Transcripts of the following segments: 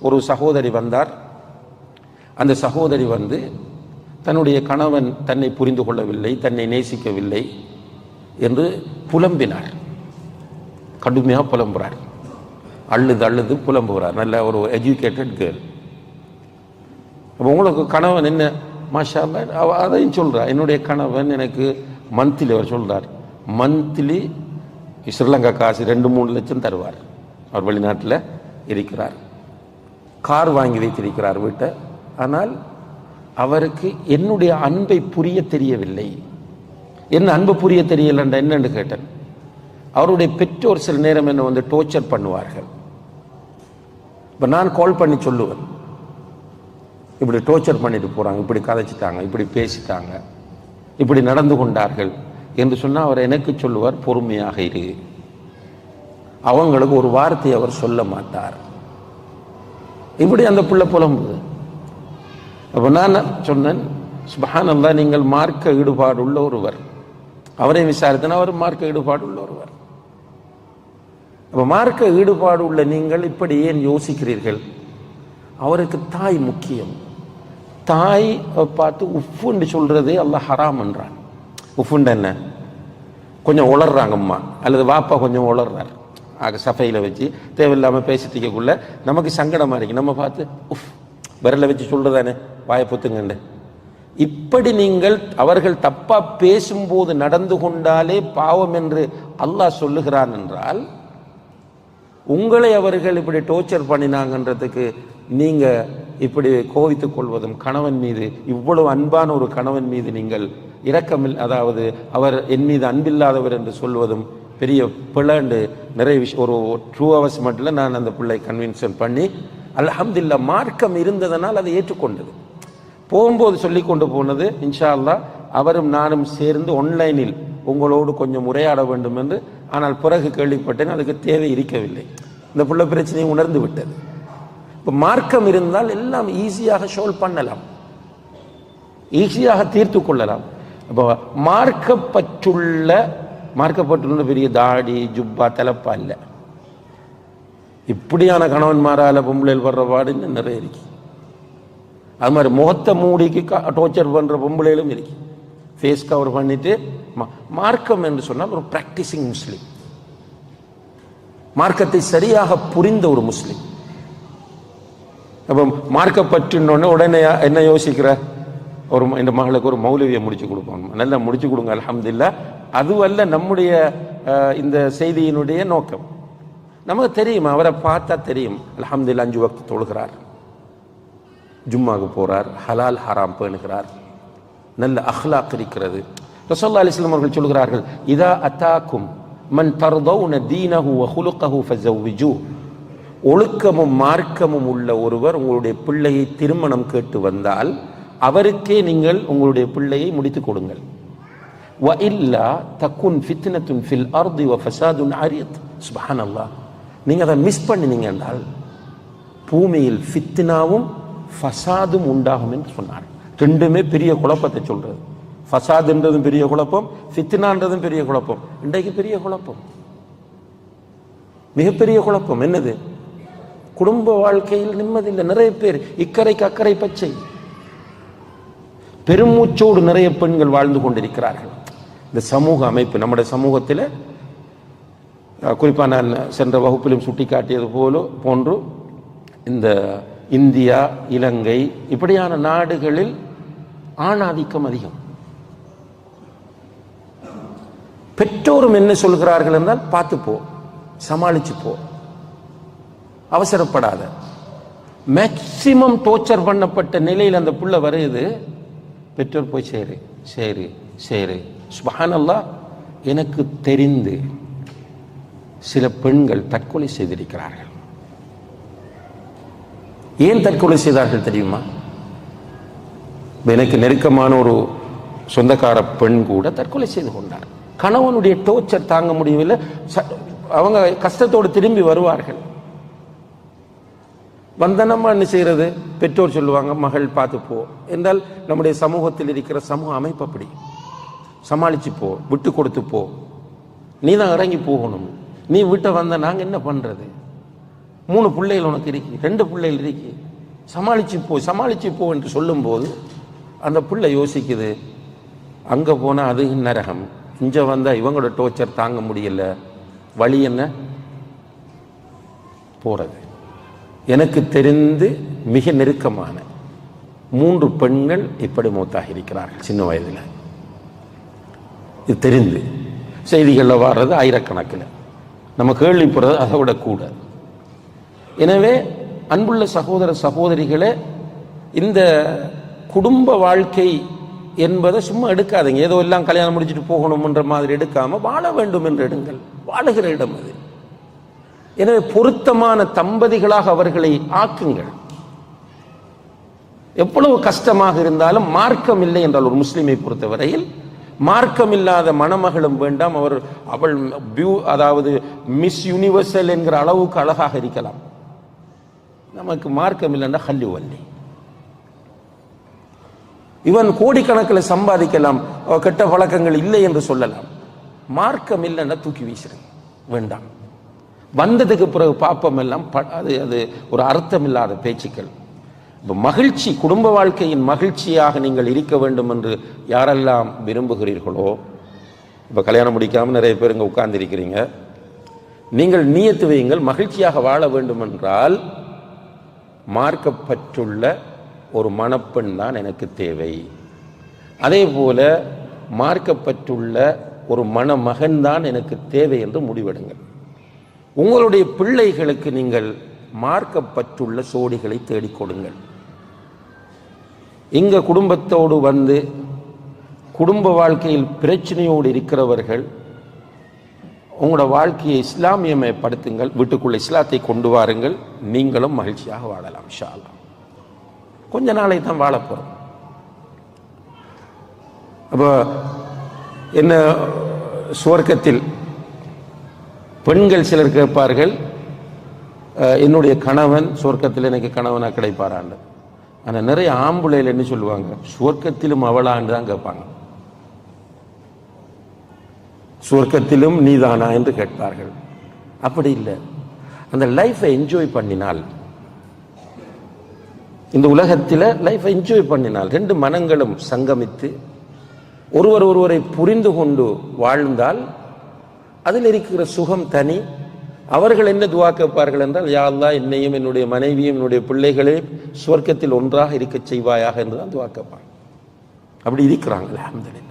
ஒரு சகோதரி வந்தார். அந்த சகோதரி வந்து தன்னுடைய கணவன் தன்னை புரிந்து கொள்ளவில்லை, தன்னை நேசிக்கவில்லை என்று புலம்பினார். கடுமையாக புலம்புறார், அழுது புலம்புகிறார். நல்ல ஒரு எஜுகேட்டட் கேர்ள். அப்போ உங்களுக்கு கணவன் என்ன மாஷா அல்லாஹ் அதையும் சொல்கிறார். என்னுடைய கணவன் எனக்கு மந்த்லி, அவர் சொல்கிறார், மந்த்லி ஸ்ரீலங்கா காசு 2-3 லட்சம் தருவார். அவர் வெளிநாட்டில் இருக்கிறார், கார் வாங்கி வைத்திருக்கிறார் வீட்டை. ஆனால் அவருக்கு என்னுடைய அன்பை புரிய தெரியவில்லை. என்ன அன்பு புரிய தெரியலண்டா என்னன்னு கேட்டேன். அவருடைய பெற்றோர் சில நேரம் என்ன வந்து டோர்ச்சர் பண்ணுவார்கள். இப்போ நான் கால் பண்ணி சொல்லுவேன், இப்படி டோர்ச்சர் பண்ணிட்டு போகிறாங்க, இப்படி கதைச்சிட்டாங்க, இப்படி பேசிட்டாங்க, இப்படி நடந்து கொண்டார்கள் என்று சொன்னால் அவர் எனக்கு சொல்லுவார், பொறுமையாக இரு. அவங்களுக்கு ஒரு வார்த்தை அவர் சொல்ல மாட்டார். இப்படி அந்த பிள்ளை புலம்புது. அப்போ நான் சொன்னேன், சுப்ஹானல்லாஹ், நீங்கள் மார்க்க ஈடுபாடு உள்ள ஒருவர். அவரை விசாரித்தனா அவர் மார்க்க ஈடுபாடு உள்ள ஒருவர். அப்போ மார்க்க ஈடுபாடு உள்ள நீங்கள் இப்படி ஏன் யோசிக்கிறீர்கள்? அவருக்கு தாய் முக்கியம். தாய் பார்த்து உஃப்ன்னு சொல்றதே அல்லாஹ் ஹராம் என்றான். உஃப்ண்டு என்ன? கொஞ்சம் உளர்றாங்க அம்மா அல்லது வாப்பா கொஞ்சம் உளர்றார், ஆக சஃபையில் வச்சு தேவையில்லாமல் பேசிட்டிக்கக்குள்ள நமக்கு சங்கடமாக இருக்கு. நம்ம பார்த்து உஃப் விரலை வச்சு சொல்றதானே, வாயை பொத்துங்கண்டு. இப்படி நீங்கள் அவர்கள் தப்பா பேசும்போது நடந்து கொண்டாலே பாவம் என்று அல்லாஹ் சொல்லுகிறான் என்றால், உங்களை அவர்கள் இப்படி டோர்ச்சர் பண்ணினாங்கன்றதுக்கு நீங்க இப்படி கோவித்துக் கொள்வதும், கணவன் மீது இவ்வளவு அன்பான ஒரு கணவன் மீது நீங்கள் இரக்கமில், அதாவது அவர் என் மீது அன்பில்லாதவர் என்று சொல்வதும் பெரிய பிள்ளைண்டு நிறைய விஷயம். ஒரு 2 hours மட்டும் நான் அந்த பிள்ளை கன்வின்ஷன் பண்ணி, அல்ஹம்துலில்லாஹ் மார்க்கம் இருந்ததனால் அதை ஏற்றுக்கொண்டது. போகும்போது சொல்லி கொண்டு போனது, இன்ஷா அல்லாஹ் அவரும் நானும் சேர்ந்து ஆன்லைனில் உங்களோடு கொஞ்சம் உரையாட வேண்டும் என்று. ஆனால் பிறகு கேள்விப்பட்டேன், அதுக்கு தேவை இருக்கவில்லை. இந்த பிள்ளை பிரச்சனையை உணர்ந்து விட்டது. இப்போ மார்க்கம் இருந்தால் எல்லாம் ஈஸியாக சால்வ் பண்ணலாம், ஈஸியாக தீர்த்து கொள்ளலாம். இப்போ மார்க்கப்பட்டுள்ள பெரிய தாடி ஜுப்பா தலப்பா இல்லை. இப்படியான கணவன்மாரால பொம்பளையில் வர்ற பாடுன்னு நிறைய இருக்கு. அது மாதிரி முகத்தை மூடிக்கு டோர்ச்சர் பண்ற பொம்பளையிலும் இருக்கு. ஃபேஸ் கவர் பண்ணிட்டு. மார்க்கம் என்று சொன்னால் ஒரு பிராக்டிசிங் முஸ்லிம், மார்க்கத்தை சரியாக புரிந்த ஒரு முஸ்லிம். அப்போ மார்க்கப்பட்டுன்னொன்னே உடனே என்ன யோசிக்கிற, ஒரு இந்த மகளுக்கு ஒரு மௌலவியை முடிச்சு கொடுப்போம், நல்லா முடிச்சு கொடுங்க அல்ஹம்துலில்லாஹ். அதுவல்ல நம்முடைய இந்த செய்தியினுடைய நோக்கம். நமக்கு தெரியும், அவரை பார்த்தா தெரியும், அல்ஹம்துலில்லாஹ் 5 வக்த் தொழுகிறார், ஜும்மாவுக்கு போறார், ஹலால் ஹராம் பேணுகிறார், நல்ல அஹ்லாக் இருக்கிறது. ரசூலுல்லாஹி அலைஹி வஸல்லம் அவர்கள் சொல்கிறார்கள், இதா அத்தாக்கும் மன் தர்தௌன தீனஹு வ குலுகஹு ஃபஸவ்விஜூஹு. ஒழுக்கமும் மார்க்கமும் உள்ள ஒருவர் உங்களுடைய பிள்ளையை திருமணம் கேட்டு வந்தால் அவருக்கே நீங்கள் உங்களுடைய பிள்ளையை முடித்துக் கொடுங்கள். வ இல்லா தகுன் ஃபித்னத்துன் ஃபில் அர்தி வ ஃபஸாதுன் அரீத். சுப்ஹானல்லாஹ், நீங்க அதை மிஸ் பண்ணினீங்க என்றால் பூமியில் ஃபித்னாவும் ஃபசாதும் உண்டாகும் என்று சொன்னார். ரெண்டுமே பெரிய குழப்பத்தை சொல்றது. ஃபசாதுன்றதும் பெரிய குழப்பம், ஃபித்னான்றதும் பெரிய குழப்பம். இன்றைக்கு பெரிய குழப்பம், மிகப்பெரிய குழப்பம். என்னது? குடும்ப வாழ்க்கையில் நிம்மதி இல்லை. நிறைய பேர் இக்கரைக்கு அக்கறை பச்சை, பெருமூச்சோடு நிறைய பெண்கள் வாழ்ந்து கொண்டிருக்கிறார்கள். இந்த சமூக அமைப்பு நம்முடைய சமூகத்தில், குறிப்பாக நான் சென்ற வகுப்பிலும் சுட்டி காட்டியது போன்று இந்த இந்தியா, இலங்கை இப்படியான நாடுகளில் ஆணாதிக்கம் அதிகம். பெற்றோரும் என்ன சொல்கிறார்கள் என்றால், பார்த்து போ, சமாளிச்சு போ, அவசரப்படாத. மேக்சிமம் டோர்ச்சர் பண்ணப்பட்ட நிலையில் அந்த புள்ள வருது. பெற்றோர் போய் சரி சரி சரி. சுப்ஹானல்லாஹ், எனக்கு தெரிந்து சில பெண்கள் தற்கொலை செய்திருக்கிறார்கள். ஏன் தற்கொலை செய்தார்கள் தெரியுமா? எனக்கு நெருக்கமான ஒரு சொந்தக்கார பெண் கூட தற்கொலை செய்து கொண்டார். கணவனுடைய டோர்ச்சர் தாங்க முடியவில்லை. அவங்க கஷ்டத்தோடு திரும்பி வருவார்கள். வந்தனமா என்ன செய்யறது? பெற்றோர் சொல்லுவாங்க, மகள் பார்த்து போ என்றால். நம்முடைய சமூகத்தில் இருக்கிற சமூக அமைப்பு அப்படி. சமாளிச்சு போ, விட்டு கொடுத்து போ, நீ தான் இறங்கி போகணும், நீ விட்ட வந்த நாங்க என்ன பண்றது? 3 பிள்ளைகள் உனக்கு இருக்கு, 2 பிள்ளைகள் இருக்கு, சமாளிச்சு போ என்று சொல்லும்போது அந்த பிள்ளை யோசிக்குது, அங்கே போனால் அது நரகம், இங்கே வந்தால் இவங்களோட டோர்ச்சர் தாங்க முடியல, வழி என்ன போகிறது. எனக்கு தெரிந்து மிக நெருக்கமான 3 பெண்கள் இப்படி மூத்தாக இருக்கிறார்கள் சின்ன வயதில். இது தெரிந்து செய்திகளில் வர்றது ஆயிரக்கணக்கில், நம்ம கேள்விப்படுறது அதை விட கூட. எனவே அன்புள்ள சகோதர சகோதரிகளே, இந்த குடும்ப வாழ்க்கை என்பதை சும்மா எடுக்காதீங்க. ஏதோ எல்லாம் கல்யாணம் முடிச்சுட்டு போகணும்ன்ற மாதிரி எடுக்காம வாழ வேண்டும் என்று எடுங்கள். வாழுகிற இடம் அது. எனவே பொருத்தமான தம்பதிகளாக அவர்களை ஆக்குங்கள். எவ்வளவு கஷ்டமாக இருந்தாலும் மார்க்கம் இல்லை என்றால், ஒரு முஸ்லிமை பொறுத்தவரையில் மார்க்கம் இல்லாத மணமகளும் வேண்டாம். அவள் அதாவது மிஸ் யூனிவர்சல் என்கிற அளவுக்கு அழகாக இருக்கலாம். நமக்கு மார்க்கம் இல்லைன்னா ஹல்லி வல்லி. இவன் கோடிக்கணக்கில் சம்பாதிக்கலாம், கெட்ட பழக்கங்கள் இல்லை என்று சொல்லலாம். மார்க்கம் இல்லைன்னா தூக்கி வீசுறேன், வேண்டாம். வந்ததுக்கு பிறகு பாப்பம் எல்லாம் அது ஒரு அர்த்தம் இல்லாத பேச்சுக்கள். இப்போ மகிழ்ச்சி, குடும்ப வாழ்க்கையின் மகிழ்ச்சியாக நீங்கள் இருக்க வேண்டும் என்று யாரெல்லாம் விரும்புகிறீர்களோ, இப்போ கல்யாணம் முடிக்காமல் நிறைய பேர் இங்கே உட்கார்ந்திருக்கிறீங்க, நீங்கள் நியத்து வையுங்கள், மகிழ்ச்சியாக வாழ வேண்டும் என்றால் மார்க்கப்பற்றுள்ள ஒரு மணப்பெண் தான் எனக்கு தேவை. அதே போல மார்க்கப்பற்றுள்ள ஒரு மணமகன் தான் எனக்கு தேவை என்று முடிவெடுங்கள். உங்களுடைய பிள்ளைகளுக்கு நீங்கள் மார்க்கப்பற்றுள்ள சோடிகளை தேடிக் கொடுங்கள். இங்க குடும்பத்தோடு வந்து குடும்ப வாழ்க்கையில் பிரச்சனையோடு இருக்கிறவர்கள் உங்களோட வாழ்க்கையை இஸ்லாமியமயப்படுத்துங்கள், வீட்டுக்குள்ள இஸ்லாத்தை கொண்டு வாருங்கள், நீங்களும் மகிழ்ச்சியாக வாழலாம் இன்ஷா அல்லாஹ். கொஞ்ச நாளை தான் வாழ போறோம். அப்போ என்ன, சுவர்க்கத்தில் பெண்கள் சிலர் கேட்பார்கள், என்னுடைய கணவன் சுவர்க்கத்தில் எனக்கு கணவனா கிடைப்பாராண்டு. ஆனால் நிறைய ஆம்புளையில் என்ன சொல்லுவாங்க, சுவர்க்கத்திலும் அவளாண்டு தான் கேட்பாங்க. சுவர்க்கத்திலும் நீதானா என்று கேட்பார்கள். அப்படி இல்லை. அந்த லைஃபை என்ஜாய் பண்ணினால், இந்த உலகத்தில் லைஃபை என்ஜாய் பண்ணினால், 2 மனங்களும் சங்கமித்து ஒருவரை புரிந்து கொண்டு வாழ்ந்தால் அதில் இருக்கிற சுகம் தனி. அவர்கள் என்ன துவா கேட்பார்கள் என்றால், யா அல்லாஹ் என்னையும் என்னுடைய மனைவியும் என்னுடைய பிள்ளைகளையும் சுவர்க்கத்தில் ஒன்றாக இருக்க செய்வாயாக என்று தான் துவா கேட்பாங்க. அப்படி இருக்கிறாங்க அல்ஹம்துலில்லாஹ்.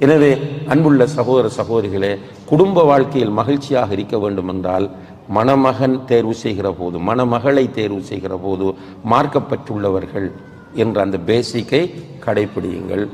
எனவே அன்புள்ள சகோதர சகோதரிகளே, குடும்ப வாழ்க்கையில் மகிழ்ச்சியாக இருக்க வேண்டும் என்றால் மணமகன் தேர்வு செய்கிற போது, மணமகளை தேர்வு செய்கிற போது மார்க்கப்பட்டுள்ளவர்கள் என்ற அந்த பேசிக்கை கடைபிடியுங்கள்.